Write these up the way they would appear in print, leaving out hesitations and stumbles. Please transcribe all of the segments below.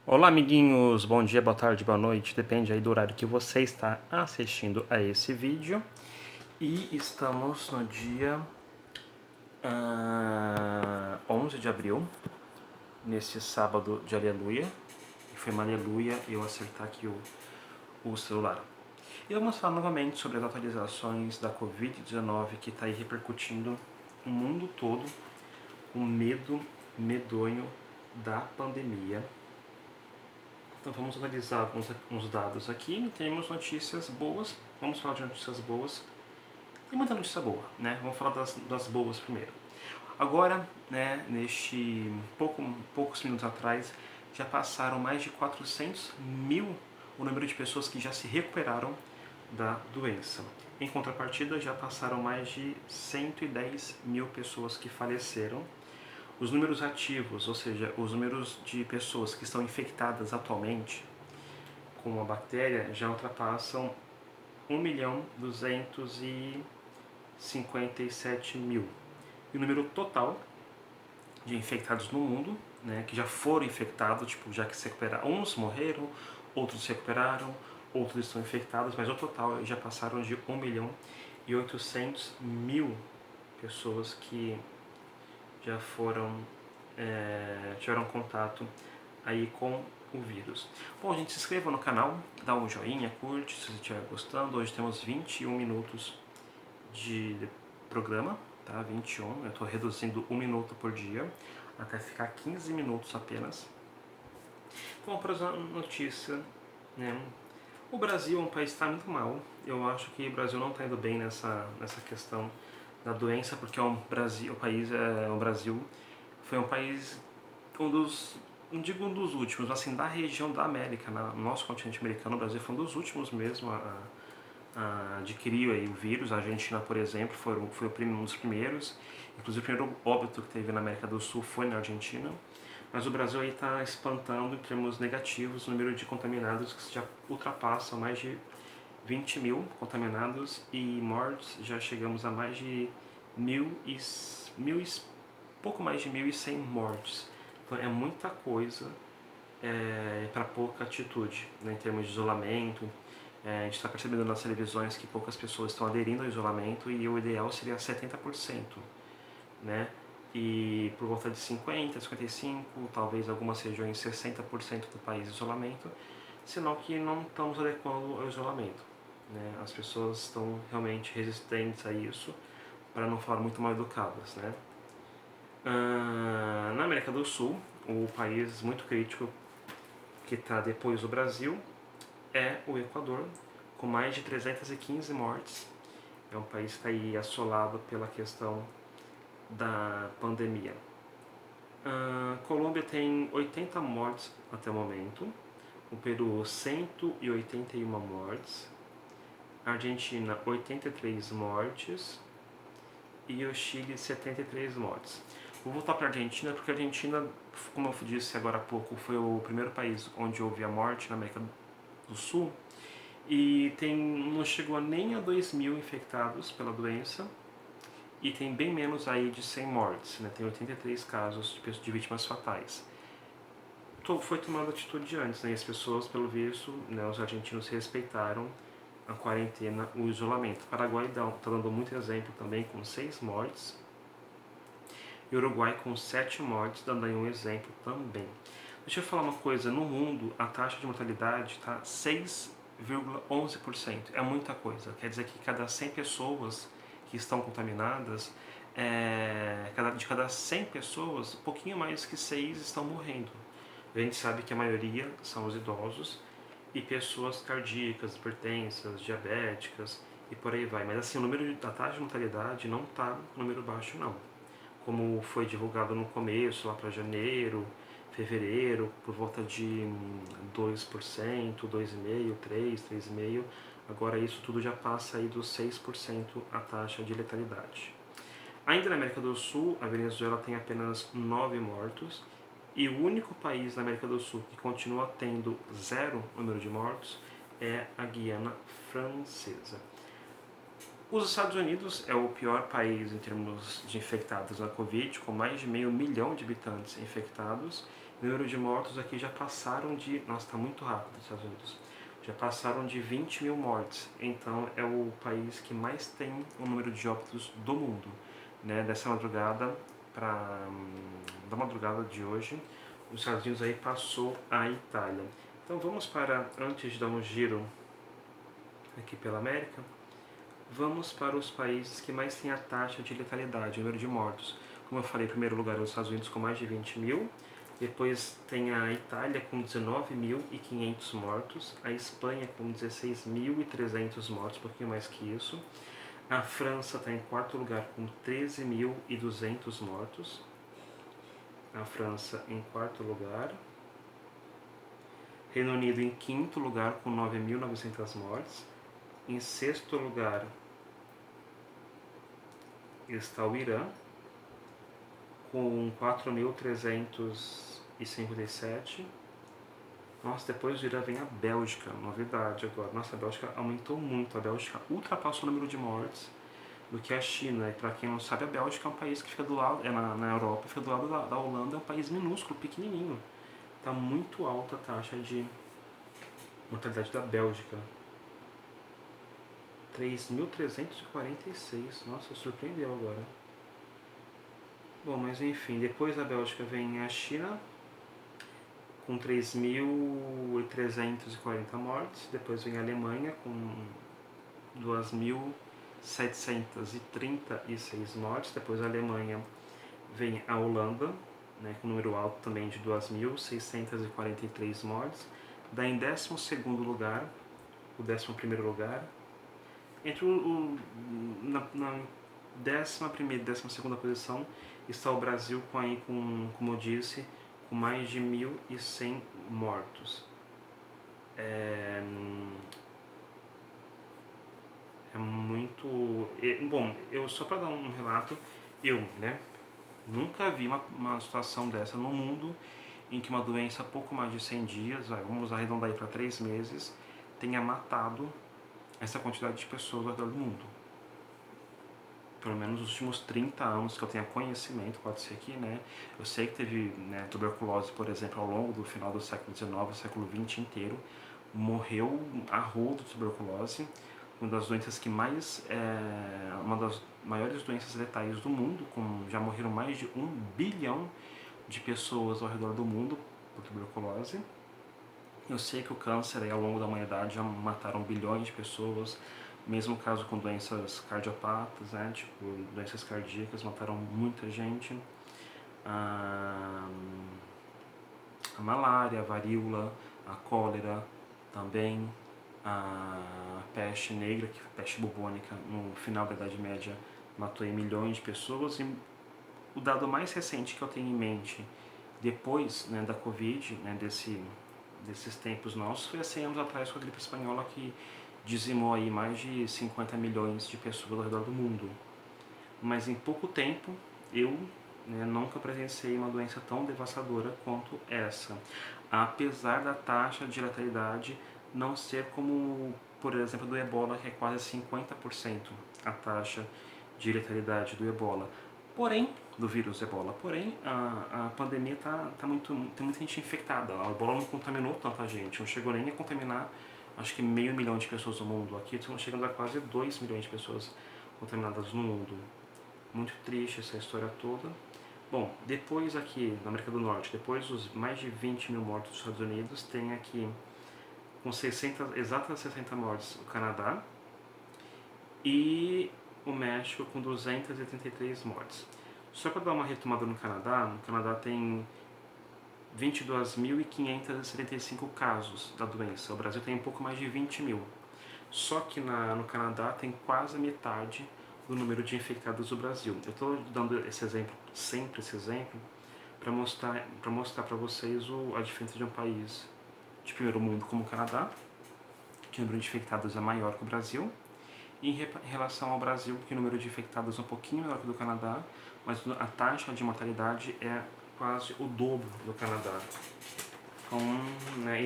Olá, amiguinhos! Bom dia, boa tarde, boa noite, depende aí do horário que você está assistindo a esse vídeo. E estamos no dia 11 de abril, nesse sábado de aleluia. E foi uma aleluia eu acertar aqui o celular. E vamos falar novamente sobre as atualizações da Covid-19 que está aí repercutindo o mundo todo, o medo medonho da pandemia. Então vamos analisar alguns dados aqui. Temos notícias boas. Vamos falar de notícias boas. Tem muita notícia boa, né? Vamos falar das boas primeiro. Agora, né, poucos minutos atrás, já passaram mais de 400 mil o número de pessoas que já se recuperaram da doença. Em contrapartida, já passaram mais de 110 mil pessoas que faleceram. Os números ativos, ou seja, os números de pessoas que estão infectadas atualmente com a bactéria, já ultrapassam 1.257.000. E o número total de infectados no mundo, né, que já foram infectados, tipo, já que se recuperaram, uns morreram, outros se recuperaram, outros estão infectados, mas o total já passaram de 1.800.000 pessoas que já tiveram contato aí com o vírus. Bom, gente, se inscreva no canal, dá um joinha, curte se você estiver gostando. Hoje temos 21 minutos de programa, tá? 21, eu estou reduzindo 1 minuto por dia, até ficar 15 minutos apenas. Bom, para a notícia, né? O Brasil é um país que está muito mal. Eu acho que o Brasil não está indo bem nessa questão da doença, porque o Brasil foi um país, não digo um dos últimos, mas assim, da região da América, no nosso continente americano, o Brasil foi um dos últimos mesmo a adquirir aí o vírus. A Argentina, por exemplo, foi um dos primeiros. Inclusive, o primeiro óbito que teve na América do Sul foi na Argentina. Mas o Brasil aí está espantando em termos negativos o número de contaminados, que já ultrapassam mais de 20 mil contaminados, e mortes já chegamos a mais de pouco mais de 1.100 mortes. Então é muita coisa para pouca atitude, né, em termos de isolamento. A gente está percebendo nas televisões que poucas pessoas estão aderindo ao isolamento, e o ideal seria 70%, né? E por volta de 50%, 55%, talvez algumas regiões 60% do país isolamento, sinal que não estamos adequando ao isolamento, né? As pessoas estão realmente resistentes a isso, para não falar muito mal educadas, né? Na América do Sul, o país muito crítico que está depois do Brasil é o Equador, com mais de 315 mortes. É um país que está aí assolado pela questão da pandemia. Colômbia tem 80 mortes até o momento, o Peru 181 mortes, a Argentina 83 mortes e o Chile 73 mortes. Vou voltar para a Argentina porque a Argentina, como eu disse agora há pouco, foi o primeiro país onde houve a morte na América do Sul, e não chegou nem a 2 mil infectados pela doença, e tem bem menos aí de 100 mortes, né? Tem 83 casos de vítimas fatais. Foi tomada atitude antes, né? E as pessoas, pelo visto, né, os argentinos respeitaram a quarentena, o isolamento. O Paraguai está dando muito exemplo também, com 6 mortes, e o Uruguai com 7 mortes, dando aí um exemplo também. Deixa eu falar uma coisa, no mundo a taxa de mortalidade está 6,11%. É muita coisa, quer dizer que cada 100 pessoas que estão contaminadas, de cada 100 pessoas, um pouquinho mais que 6 estão morrendo. A gente sabe que a maioria são os idosos e pessoas cardíacas, hipertensas, diabéticas e por aí vai. Mas assim, a taxa de mortalidade não está um número baixo não. Como foi divulgado no começo, lá para janeiro, fevereiro, por volta de 2%, 2,5%, 3%, 3,5%. Agora isso tudo já passa aí dos 6% a taxa de letalidade. Ainda na América do Sul, a Venezuela tem apenas 9 mortos, e o único país na América do Sul que continua tendo 0 número de mortos é a Guiana Francesa. Os Estados Unidos é o pior país em termos de infectados na Covid, com mais de 500 mil de habitantes infectados, O número de mortos aqui já passaram de... Nossa, está muito rápido os Estados Unidos. Já passaram de 20 mil mortes. Então é o país que mais tem o número de óbitos do mundo. Né? Dessa madrugada da madrugada de hoje, os Estados Unidos aí passou a Itália. Então vamos para, antes de dar um giro aqui pela América, vamos para os países que mais têm a taxa de letalidade, o número de mortos. Como eu falei, em primeiro lugar os Estados Unidos com mais de 20 mil, depois tem a Itália com 19.500 mortos, a Espanha com 16.300 mortos, um pouquinho mais que isso. A França está em quarto lugar com 13.200 mortos. A França em quarto lugar. Reino Unido em quinto lugar com 9.900 mortes. Em sexto lugar está o Irã com 4.357. Nossa, depois do Irã vem a Bélgica, novidade agora. Nossa, a Bélgica aumentou muito, a Bélgica ultrapassou o número de mortes do que a China. E para quem não sabe, a Bélgica é um país que fica do lado, na Europa, fica do lado da Holanda, é um país minúsculo, pequenininho. Está muito alta a taxa de mortalidade da Bélgica. 3.346, nossa, surpreendeu agora. Bom, mas enfim, depois da Bélgica vem a China, com 3.340 mortes. Depois vem a Alemanha, com 2.736 mortes. Depois da Alemanha vem a Holanda, né, com um número alto também de 2.643 mortes. Daí em 12º lugar, o 11º lugar, entre na 11ª e 12ª posição está o Brasil como eu disse, com mais de 1.100 mortos. É muito... Bom, só para dar um relato, nunca vi uma situação dessa no mundo em que uma doença há pouco mais de 100 dias, vamos arredondar aí para 3 meses, tenha matado essa quantidade de pessoas ao redor do mundo. Pelo menos nos últimos 30 anos que eu tenha conhecimento, pode ser que, né? Eu sei que teve, né, tuberculose, por exemplo, ao longo do final do século XIX, do século XX inteiro, morreu a rodo de tuberculose, uma das doenças que mais, uma das maiores doenças letais do mundo, já morreram mais de 1 bilhão de pessoas ao redor do mundo por tuberculose. Eu sei que o câncer aí, ao longo da humanidade já mataram bilhões de pessoas, mesmo caso com doenças cardiopatas, né, tipo doenças cardíacas, mataram muita gente. A malária, a varíola, a cólera também, a peste negra, que peste bubônica, no final da Idade Média matou milhões de pessoas. E o dado mais recente que eu tenho em mente, depois, né, da Covid, né, desses tempos nossos, foi há 100 anos atrás com a gripe espanhola, que dizimou aí mais de 50 milhões de pessoas ao redor do mundo. Mas em pouco tempo, eu, né, nunca presenciei uma doença tão devastadora quanto essa. Apesar da taxa de letalidade não ser como, por exemplo, do ebola, que é quase 50% a taxa de letalidade do ebola. Porém, do vírus ebola. Porém, a pandemia tem muita gente infectada. O ebola não contaminou tanta gente, não chegou nem a contaminar, acho que 500 mil de pessoas no mundo. Aqui estão chegando a quase 2 milhões de pessoas contaminadas no mundo. Muito triste essa história toda. Bom, depois aqui na América do Norte, depois dos mais de 20 mil mortos dos Estados Unidos, tem aqui com exatas 60 mortes o Canadá e o México com 283 mortes. Só para dar uma retomada no Canadá tem 22.575 casos da doença. O Brasil tem um pouco mais de 20 mil. Só que no Canadá tem quase a metade do número de infectados do Brasil. Eu estou dando esse exemplo, sempre esse exemplo, para mostrar para vocês a diferença de um país de primeiro mundo como o Canadá, que o número de infectados é maior que o Brasil, e em relação ao Brasil, que o número de infectados é um pouquinho menor que o do Canadá, mas a taxa de mortalidade é quase o dobro do Canadá. Então, né,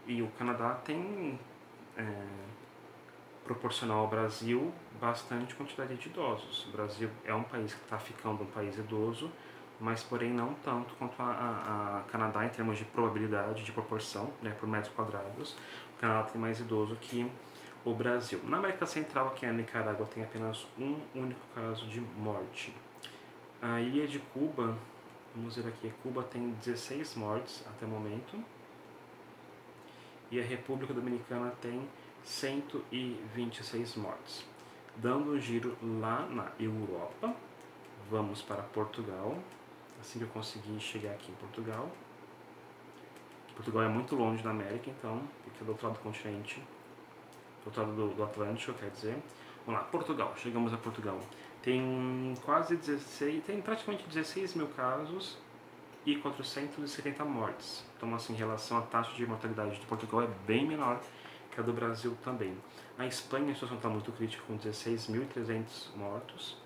e o Canadá tem, proporcional ao Brasil, bastante quantidade de idosos. O Brasil é um país que está ficando um país idoso, mas porém não tanto quanto a Canadá em termos de probabilidade, de proporção, né, por metros quadrados. O Canadá tem mais idoso que o Brasil. Na América Central, aqui na Nicarágua, tem apenas um único caso de morte. A ilha de Cuba, vamos ver aqui, Cuba tem 16 mortes até o momento. E a República Dominicana tem 126 mortes. Dando um giro lá na Europa, vamos para Portugal. Assim que eu conseguir chegar aqui em Portugal. Portugal é muito longe da América, então, porque é do outro lado do continente, do outro lado do Atlântico, quer dizer. Vamos lá, Portugal. Chegamos a Portugal. Tem quase 16, tem praticamente 16 mil casos e 470 mortes. Então, assim, em relação à taxa de mortalidade de Portugal é bem menor que a do Brasil também. A Espanha, a situação está muito crítica, com 16.300 mortos.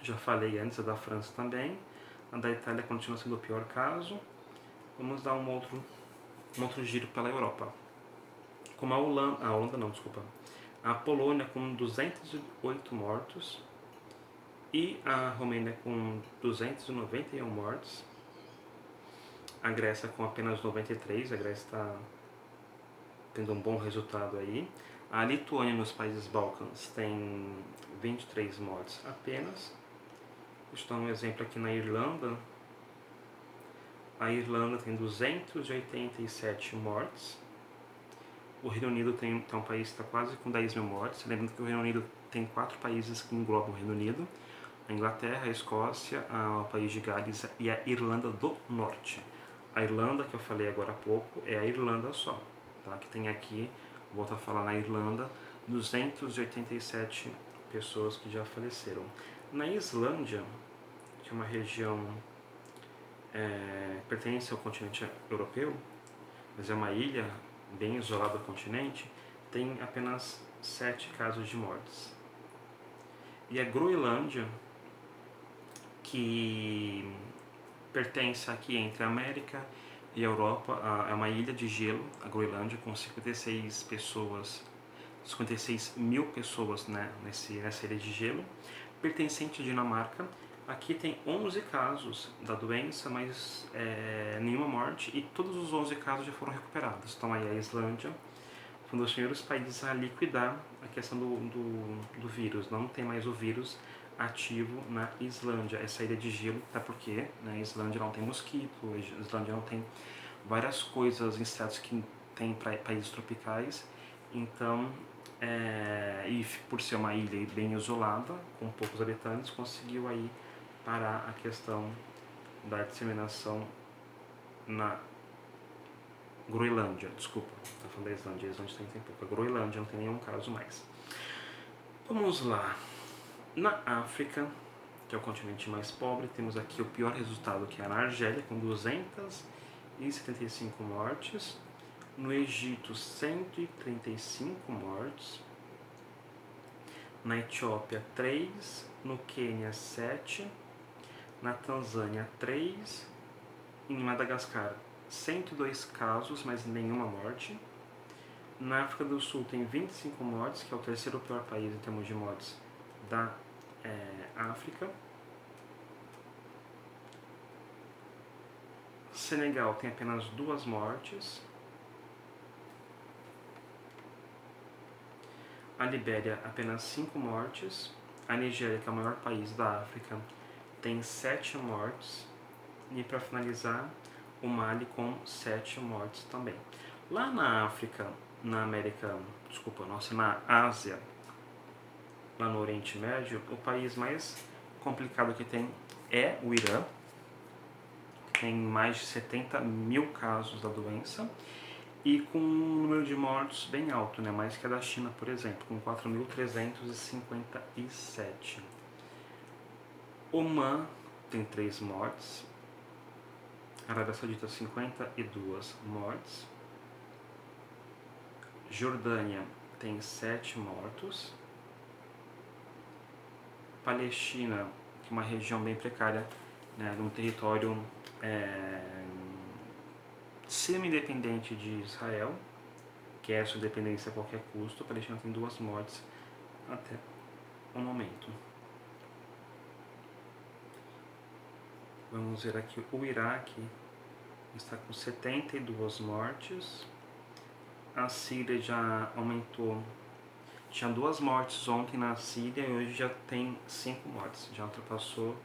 Já falei antes, a da França também. A da Itália continua sendo o pior caso. Vamos dar um outro giro pela Europa. Como a Holanda não, desculpa. A Polônia com 208 mortos e a Romênia com 291 mortes. A Grécia com apenas 93, a Grécia está tendo um bom resultado aí. A Lituânia nos países Balcãs tem 23 mortes apenas. Estou um exemplo aqui na Irlanda. A Irlanda tem 287 mortes. O Reino Unido tem um país que está quase com 10 mil mortes. Lembrando que o Reino Unido tem 4 países que englobam o Reino Unido: a Inglaterra, a Escócia, o País de Gales e a Irlanda do Norte. A Irlanda, que eu falei agora há pouco, é a Irlanda só. Tá? Que tem aqui, volto a falar na Irlanda, 287 pessoas que já faleceram. Na Islândia, que é uma região pertence ao continente europeu, mas é uma ilha bem isolada do continente, tem apenas 7 casos de mortes. E a Groenlândia, que pertence aqui entre a América e a Europa, é uma ilha de gelo, a Groenlândia, com 56 mil pessoas, né, nessa ilha de gelo, pertencente à Dinamarca. Aqui tem 11 casos da doença, mas nenhuma morte, e todos os 11 casos já foram recuperados. Então aí a Islândia foi um dos primeiros países a liquidar a questão do vírus. Não tem mais o vírus ativo na Islândia, essa ilha de gelo, até porque na Islândia não tem mosquito, a Islândia não tem várias coisas, insetos que tem para países tropicais. Então, e por ser uma ilha bem isolada, com poucos habitantes, conseguiu aí parar a questão da disseminação na Groenlândia. Desculpa, eu falei da Islândia, a Islândia tem pouco. A Groenlândia não tem nenhum caso mais. Vamos lá. Na África, que é o continente mais pobre, temos aqui o pior resultado, que é na Argélia, com 275 mortes. No Egito, 135 mortes. Na Etiópia, 3. No Quênia, 7. Na Tanzânia, 3. Em Madagascar, 102 casos, mas nenhuma morte. Na África do Sul tem 25 mortes, que é o terceiro pior país em termos de mortes da África. Senegal tem apenas 2 mortes. A Libéria, apenas 5 mortes. A Nigéria, que é o maior país da África, tem 7 mortes. E para finalizar, o Mali com 7 mortes também. Lá na África, na Ásia, lá no Oriente Médio, o país mais complicado que tem é o Irã. Tem mais de 70 mil casos da doença e com um número de mortos bem alto, né? Mais que a da China, por exemplo, com 4.357. Omã tem 3 mortes. Arábia Saudita, 52 mortes. Jordânia tem 7 mortos. Palestina, que é uma região bem precária, né, num território semi-independente de Israel, que é a sua independência a qualquer custo. A Palestina tem 2 mortes até o momento. Vamos ver aqui, o Iraque está com 72 mortes. A Síria já aumentou. Tinha 2 mortes ontem na Síria e hoje já tem 5 mortes. Já ultrapassou,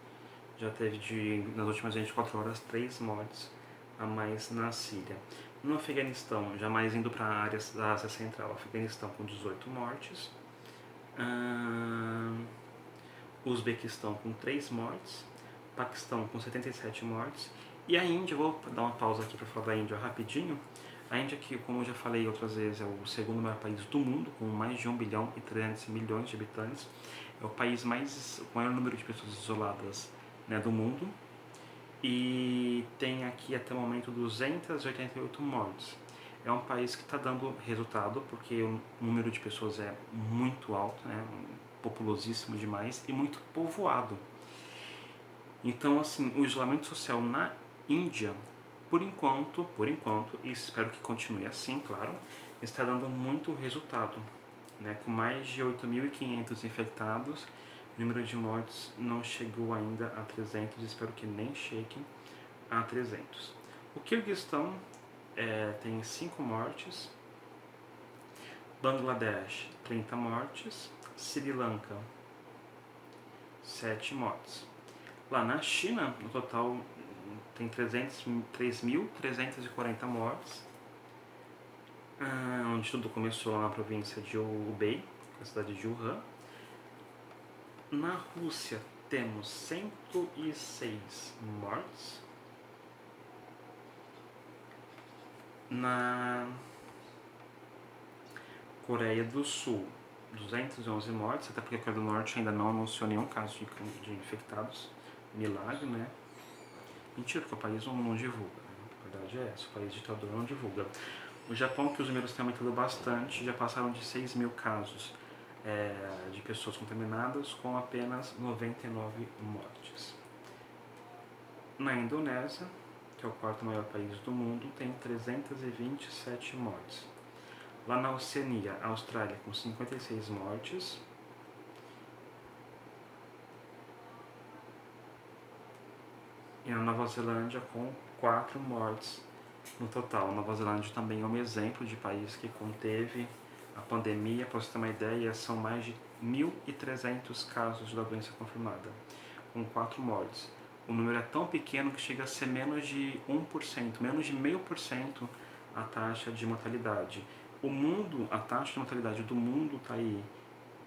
já teve nas últimas 24 horas 3 mortes a mais na Síria. No Afeganistão, já mais indo para a área da Ásia Central, Afeganistão com 18 mortes. Uzbequistão com 3 mortes. Paquistão com 77 mortes. E a Índia, vou dar uma pausa aqui para falar da Índia rapidinho. A Índia, que, como eu já falei outras vezes, é o segundo maior país do mundo, com mais de 1 bilhão e 300 milhões de habitantes. É o país com o maior número de pessoas isoladas, né, do mundo. E tem aqui até o momento 288 mortes. É um país que está dando resultado, porque o número de pessoas é muito alto, né, populosíssimo demais e muito povoado. Então, assim, o isolamento social na Índia, por enquanto, e espero que continue assim, claro, está dando muito resultado, né? Com mais de 8.500 infectados, o número de mortes não chegou ainda a 300, espero que nem chegue a 300. O Quirguistão tem 5 mortes, Bangladesh 30 mortes, Sri Lanka 7 mortes. Lá na China, no total, tem 3.340 mortes, onde tudo começou lá na província de Hubei, na cidade de Wuhan. Na Rússia, temos 106 mortes. Na Coreia do Sul, 211 mortes, até porque a Coreia do Norte ainda não anunciou nenhum caso de infectados. Milagre, né? Mentira, porque o país não divulga, né? A verdade é essa, o país ditador não divulga. O Japão, que os números têm aumentado bastante, já passaram de 6 mil casos de pessoas contaminadas, com apenas 99 mortes. Na Indonésia, que é o quarto maior país do mundo, tem 327 mortes. Lá na Oceania, a Austrália com 56 mortes. E na Nova Zelândia com 4 mortes no total. A Nova Zelândia também é um exemplo de país que conteve a pandemia. Para você ter uma ideia, são mais de 1.300 casos da doença confirmada, com 4 mortes. O número é tão pequeno que chega a ser menos de 1%, menos de 0,5% a taxa de mortalidade. A taxa de mortalidade do mundo está aí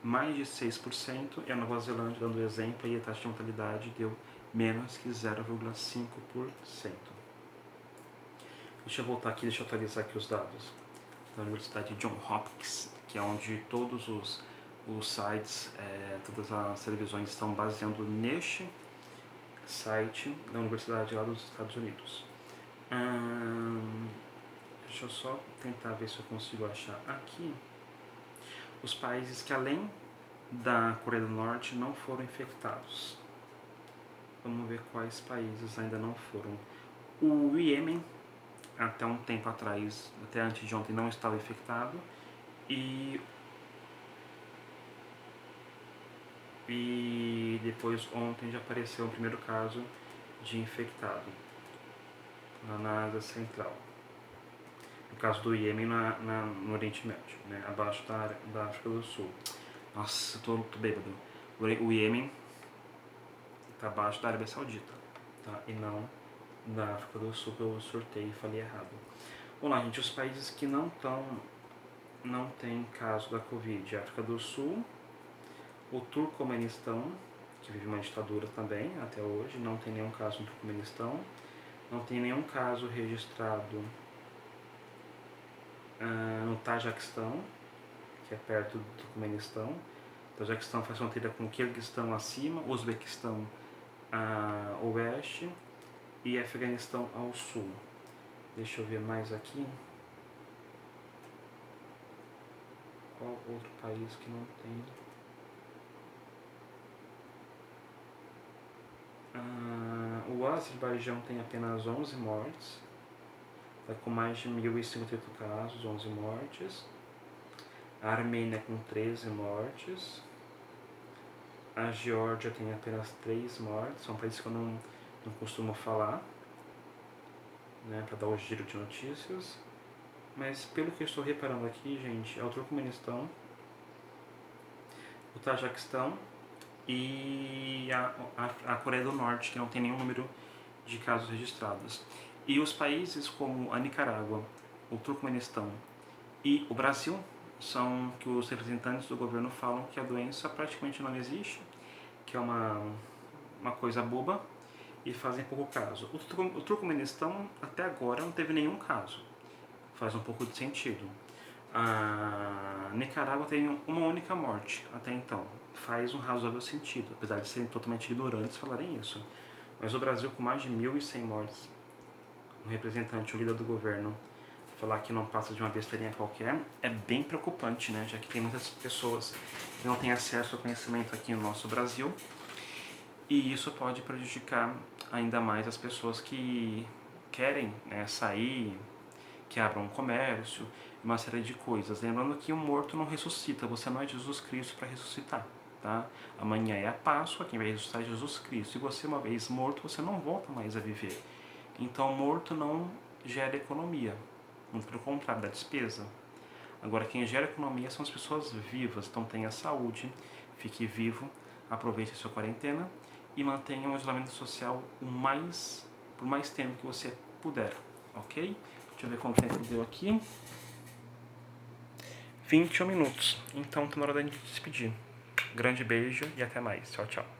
mais de 6%, e a Nova Zelândia, dando exemplo, aí a taxa de mortalidade deu menos que 0,5%. Deixa eu voltar aqui, deixa eu atualizar aqui os dados da Universidade de Johns Hopkins, que é onde todos os sites, todas as televisões estão baseando neste site da Universidade lá dos Estados Unidos. Deixa eu só tentar ver se eu consigo achar aqui os países que, além da Coreia do Norte, não foram infectados. Vamos ver quais países ainda não foram. O Iêmen, até um tempo atrás, até antes de ontem, não estava infectado. E depois, ontem, já apareceu o primeiro caso de infectado lá na Ásia Central. No caso do Iêmen, no Oriente Médio, né, abaixo da África do Sul. Nossa, eu tô bêbado. O Iêmen está abaixo da Arábia Saudita, tá? E não da África do Sul, que eu sortei e falei errado. Vamos lá, gente, os países que não tem caso da Covid: África do Sul, o Turcomenistão, que vive uma ditadura também até hoje, não tem nenhum caso no Turcomenistão, não tem nenhum caso registrado no Tajiquistão, que é perto do Turcomenistão. O Tajiquistão faz fronteira com o Quirguistão acima, o Uzbequistão a oeste e Afeganistão ao sul. Deixa eu ver mais aqui. Qual outro país que não tem? O Azerbaijão tem apenas 11 mortes, está com mais de 1.058 casos, 11 mortes. A Armênia com 13 mortes. A Geórgia tem apenas 3 mortes, são países que eu não não costumo falar, né, para dar o giro de notícias, mas pelo que eu estou reparando aqui, gente, é o Turcomenistão, o Tajiquistão e a Coreia do Norte, que não tem nenhum número de casos registrados. E os países como a Nicarágua, o Turcomenistão e o Brasil são que os representantes do governo falam que a doença praticamente não existe, que é uma coisa boba, e fazem pouco caso. O Turcomenistão até agora não teve nenhum caso, faz um pouco de sentido. A Nicarágua tem uma única morte até então, faz um razoável sentido, apesar de serem totalmente ignorantes falarem isso. Mas o Brasil, com mais de 1.100 mortes, um representante, o líder do governo, falar que não passa de uma besteirinha qualquer, é bem preocupante, né? Já que tem muitas pessoas que não têm acesso ao conhecimento aqui no nosso Brasil, e isso pode prejudicar ainda mais as pessoas que querem, né, sair, que abram um comércio, uma série de coisas. Lembrando que o morto não ressuscita, você não é Jesus Cristo para ressuscitar. Tá? Amanhã é a Páscoa, quem vai ressuscitar é Jesus Cristo. E você, uma vez morto, você não volta mais a viver. Então, morto não gera economia, muito pelo contrário, dá despesa. Agora, quem gera economia são as pessoas vivas. Então, tenha saúde, fique vivo, aproveite a sua quarentena e mantenha um isolamento social por mais tempo que você puder, ok? Deixa eu ver quanto tempo deu aqui. 21 minutos. Então, tá na hora da gente despedir. Grande beijo e até mais. Tchau, tchau.